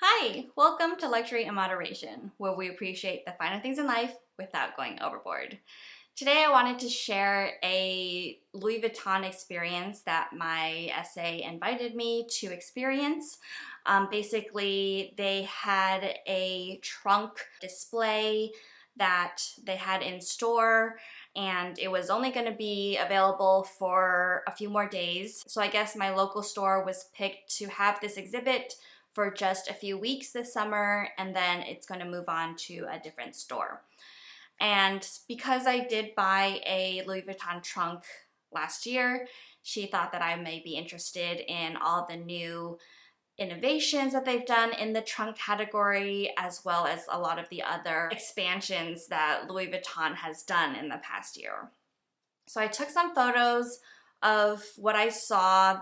Hi, welcome to Luxury in Moderation, where we appreciate the finer things in life without going overboard. Today I wanted to share a Louis Vuitton experience that my essay invited me to experience. Basically, they had a trunk display that they had in store, and it was only going to be available for a few more days. So I guess my local store was picked to have this exhibit for just a few weeks this summer, and then it's going to move on to a different store. And because I did buy a Louis Vuitton trunk last year, she thought that I may be interested in all the new innovations that they've done in the trunk category, as well as a lot of the other expansions that Louis Vuitton has done in the past year. So I took some photos of what I saw,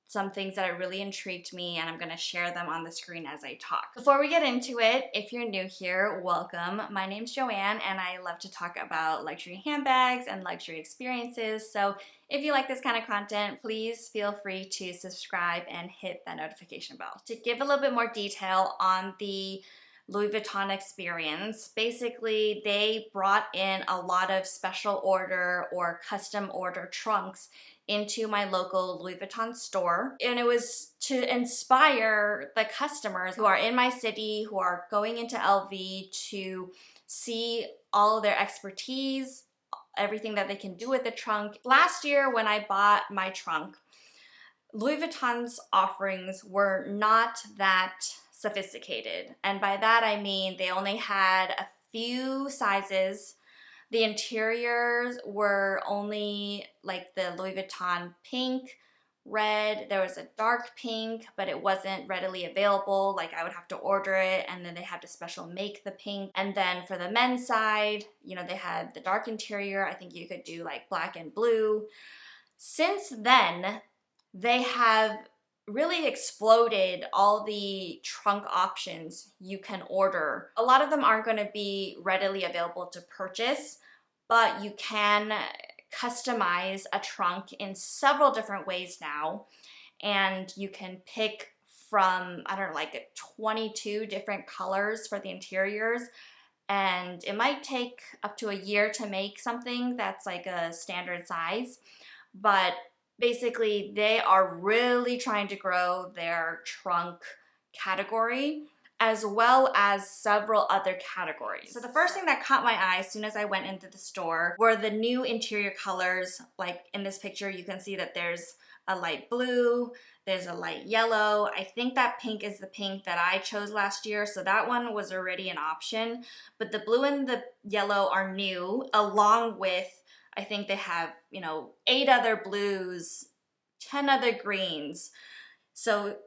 some things that really intrigued me, and I'm going to share them on the screen as I talk. Before we get into it, if you're new here, welcome. My name's Joanne, and I love to talk about luxury handbags and luxury experiences. So if you like this kind of content, please feel free to subscribe and hit that notification bell. To give a little bit more detail on the Louis Vuitton experience, basically they brought in a lot of special order or custom order trunks into my local Louis Vuitton store. And it was to inspire the customers who are in my city, who are going into LV, to see all of their expertise, everything that they can do with the trunk. Last year when I bought my trunk, Louis Vuitton's offerings were not that sophisticated. And by that I mean they only had a few sizes. The interiors were only like the Louis Vuitton pink, red. There was a dark pink, but it wasn't readily available. Like I would have to order it, and then they had to special make the pink. And then for the men's side, they had the dark interior. I think you could do like black and blue. Since then, they have really exploded all the trunk options you can order. A lot of them aren't going to be readily available to purchase, but you can customize a trunk in several different ways now, and you can pick from, I don't know, like 22 different colors for the interiors, and it might take up to a year to make something that's like a standard size, but basically, they are really trying to grow their trunk category as well as several other categories. So the first thing that caught my eye as soon as I went into the store were the new interior colors. Like in this picture, you can see that there's a light blue, there's a light yellow. I think that pink is the pink that I chose last year, so that one was already an option. But the blue and the yellow are new, along with I think they have, 8 other blues, 10 other greens. So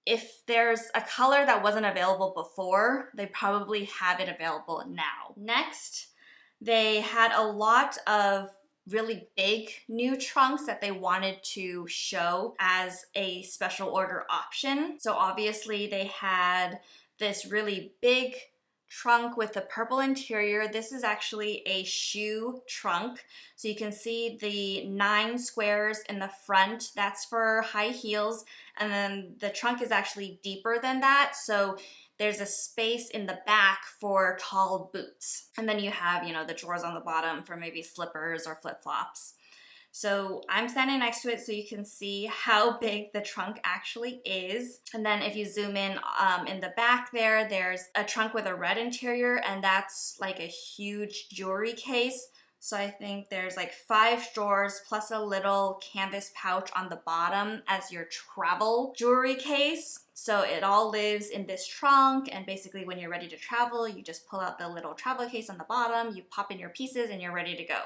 if there's a color that wasn't available before, they probably have it available now. Next, they had a lot of really big new trunks that they wanted to show as a special order option. So obviously they had this really big trunk with the purple interior. This is actually a shoe trunk. So you can see the 9 squares in the front. That's for high heels. And then the trunk is actually deeper than that. So there's a space in the back for tall boots. And then you have, the drawers on the bottom for maybe slippers or flip-flops. So I'm standing next to it so you can see how big the trunk actually is. And then if you zoom in the back there's a trunk with a red interior, and that's like a huge jewelry case. So I think there's like 5 drawers plus a little canvas pouch on the bottom as your travel jewelry case. So it all lives in this trunk, and basically when you're ready to travel, you just pull out the little travel case on the bottom, you pop in your pieces, and you're ready to go.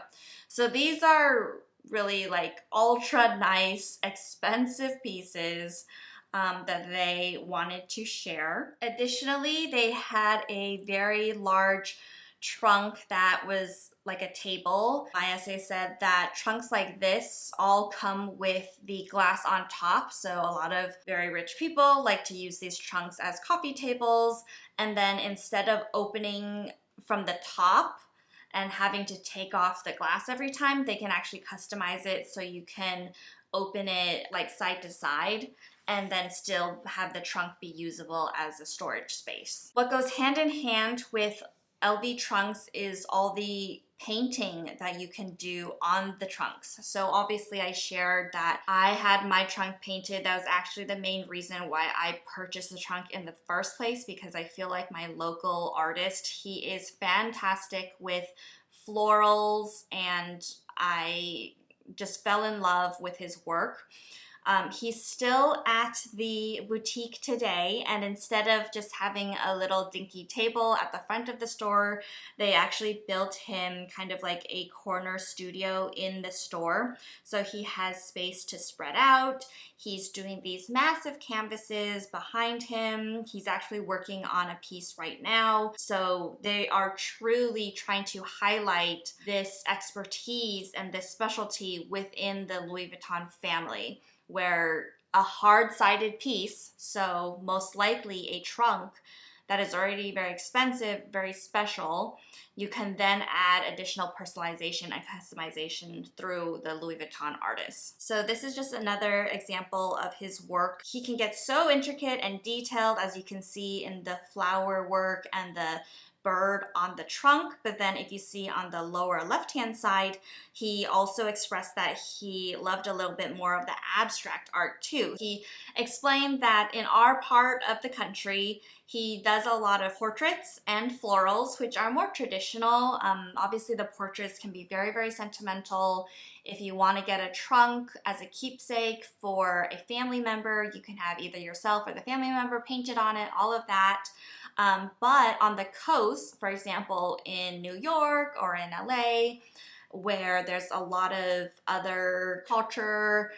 So these are really like ultra nice, expensive pieces that they wanted to share. Additionally, they had a very large trunk that was like a table. My essay said that trunks like this all come with the glass on top. So a lot of very rich people like to use these trunks as coffee tables. And then instead of opening from the top and having to take off the glass every time, they can actually customize it so you can open it like side to side. and then still have the trunk be usable as a storage space. What goes hand in hand with LV trunks is all the painting that you can do on the trunks. So obviously I shared that I had my trunk painted. That was actually the main reason why I purchased the trunk in the first place, because I feel like my local artist, he is fantastic with florals, and I just fell in love with his work. He's still at the boutique today, and instead of just having a little dinky table at the front of the store, they actually built him kind of like a corner studio in the store. So he has space to spread out. He's doing these massive canvases behind him. He's actually working on a piece right now. So they are truly trying to highlight this expertise and this specialty within the Louis Vuitton family, where a hard-sided piece, so most likely a trunk that is already very expensive, very special, you can then add additional personalization and customization through the Louis Vuitton artist. So this is just another example of his work. He can get so intricate and detailed, as you can see in the flower work and the bird on the trunk, but then if you see on the lower left-hand side, he also expressed that he loved a little bit more of the abstract art too. He explained that in our part of the country, he does a lot of portraits and florals, which are more traditional. Obviously the portraits can be very, very sentimental. If you want to get a trunk as a keepsake for a family member, you can have either yourself or the family member painted on it, all of that. But on the coast, for example, in New York or in LA, where there's a lot of other culture,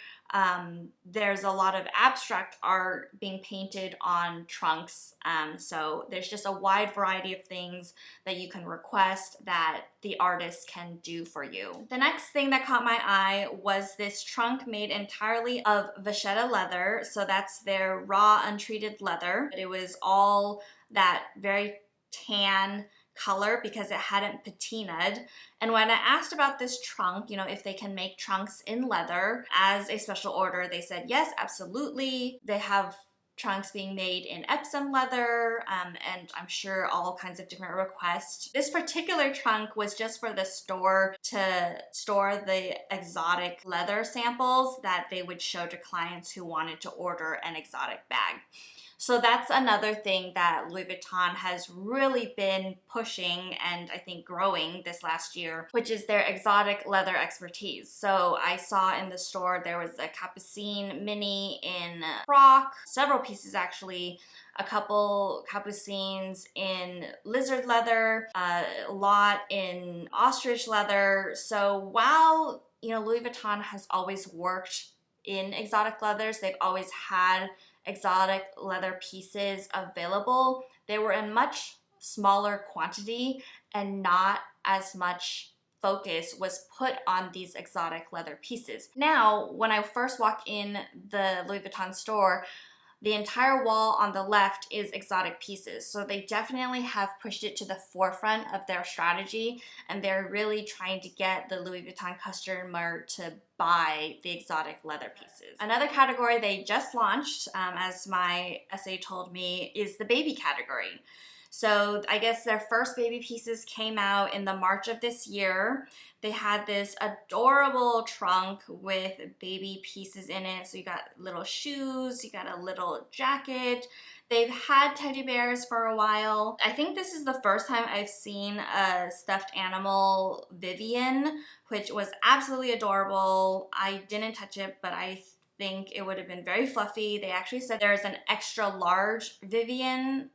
there's a lot of abstract art being painted on trunks. So there's just a wide variety of things that you can request that the artist can do for you. The next thing that caught my eye was this trunk made entirely of vachetta leather. So that's their raw, untreated leather. It was all that very tan color because it hadn't patinaed. And when I asked about this trunk, you know, if they can make trunks in leather as a special order, they said yes, absolutely. They have trunks being made in Epsom leather, and I'm sure all kinds of different requests. This particular trunk was just for the store to store the exotic leather samples that they would show to clients who wanted to order an exotic bag. So that's another thing that Louis Vuitton has really been pushing and I think growing this last year, which is their exotic leather expertise. So I saw in the store there was a Capucine mini in frock, several pieces actually, a couple Capucines in lizard leather, a lot in ostrich leather. So while, you know, Louis Vuitton has always worked in exotic leathers, they've always had exotic leather pieces available. They were in much smaller quantity and not as much focus was put on these exotic leather pieces. Now, when I first walk in the Louis Vuitton store, the entire wall on the left is exotic pieces. So they definitely have pushed it to the forefront of their strategy, and they're really trying to get the Louis Vuitton customer to buy the exotic leather pieces. Another category they just launched, as my essay told me, is the baby category. So I guess their first baby pieces came out in the March of this year. They had this adorable trunk with baby pieces in it. So you got little shoes, you got a little jacket. They've had teddy bears for a while. I think this is the first time I've seen a stuffed animal Vivian, which was absolutely adorable. I didn't touch it, but I think it would have been very fluffy. They actually said there's an extra large Vivian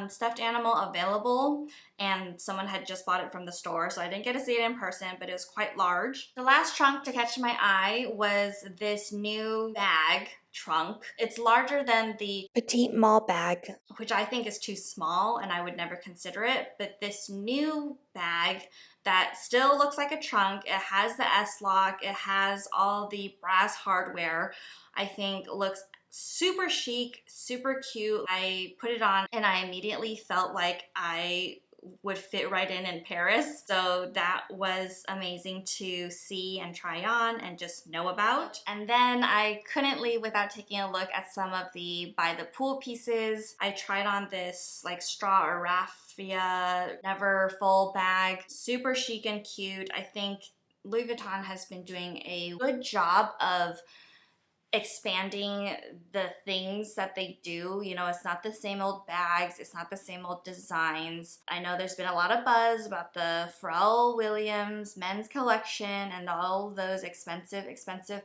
stuffed animal available, and someone had just bought it from the store, so I didn't get to see it in person, but it was quite large. The last trunk to catch my eye was this new bag trunk. It's larger than the petite mall bag, which I think is too small and I would never consider it, but this new bag that still looks like a trunk, it has the S-lock, it has all the brass hardware, I think looks super chic, super cute. I put it on and I immediately felt like I would fit right in Paris. So that was amazing to see and try on and just know about. And then I couldn't leave without taking a look at some of the by the pool pieces. I tried on this like straw or raffia never full bag, super chic and cute. I think Louis Vuitton has been doing a good job of expanding the things that they do. You know, it's not the same old bags, it's not the same old designs. I know there's been a lot of buzz about the Pharrell Williams men's collection and all those expensive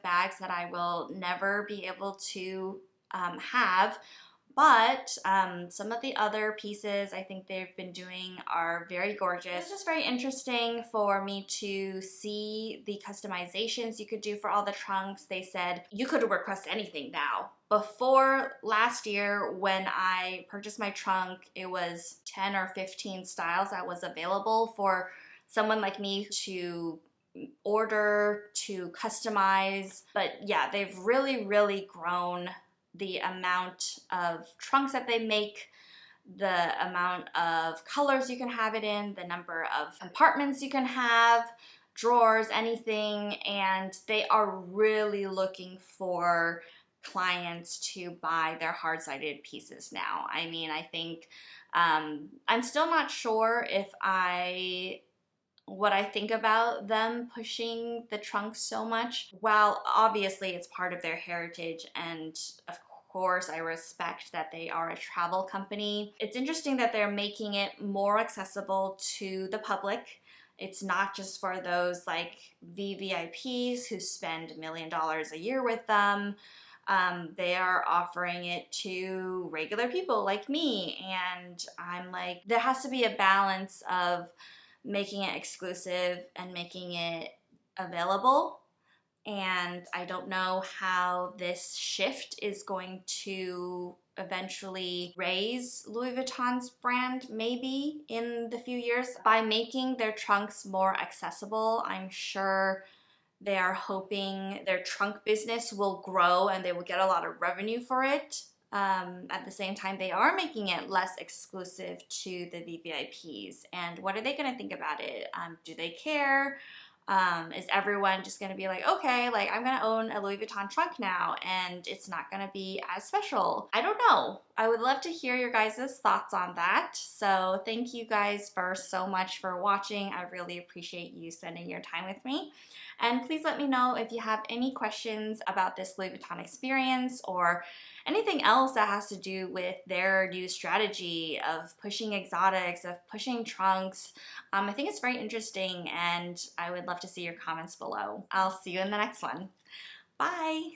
bags that I will never be able to have. But some of the other pieces I think they've been doing are very gorgeous. It's just very interesting for me to see the customizations you could do for all the trunks. They said you could request anything now. Before last year when I purchased my trunk, it was 10 or 15 styles that was available for someone like me to order, to customize. But yeah, they've really grown the amount of trunks that they make, the amount of colors you can have it in, the number of compartments you can have, drawers, anything, and they are really looking for clients to buy their hard-sided pieces now. I mean, I think I'm still not sure if what I think about them pushing the trunks so much. While obviously it's part of their heritage, and of course I respect that they are a travel company, it's interesting that they're making it more accessible to the public. It's not just for those like VVIPs who spend $1 million a year with them. They are offering it to regular people like me, and I'm like, there has to be a balance of making it exclusive and making it available. And I don't know how this shift is going to eventually raise Louis Vuitton's brand, maybe in the few years. By making their trunks more accessible, I'm sure they are hoping their trunk business will grow and they will get a lot of revenue for it. At the same time, they are making it less exclusive to the VVIPs. And what are they going to think about it? Do they care? Is everyone just going to be like, okay, like I'm going to own a Louis Vuitton trunk now and it's not going to be as special? I don't know. I would love to hear your guys' thoughts on that. So thank you guys so much for watching. I really appreciate you spending your time with me. And please let me know if you have any questions about this Louis Vuitton experience or anything else that has to do with their new strategy of pushing exotics, of pushing trunks. I think it's very interesting and I would love to see your comments below. I'll see you in the next one. Bye!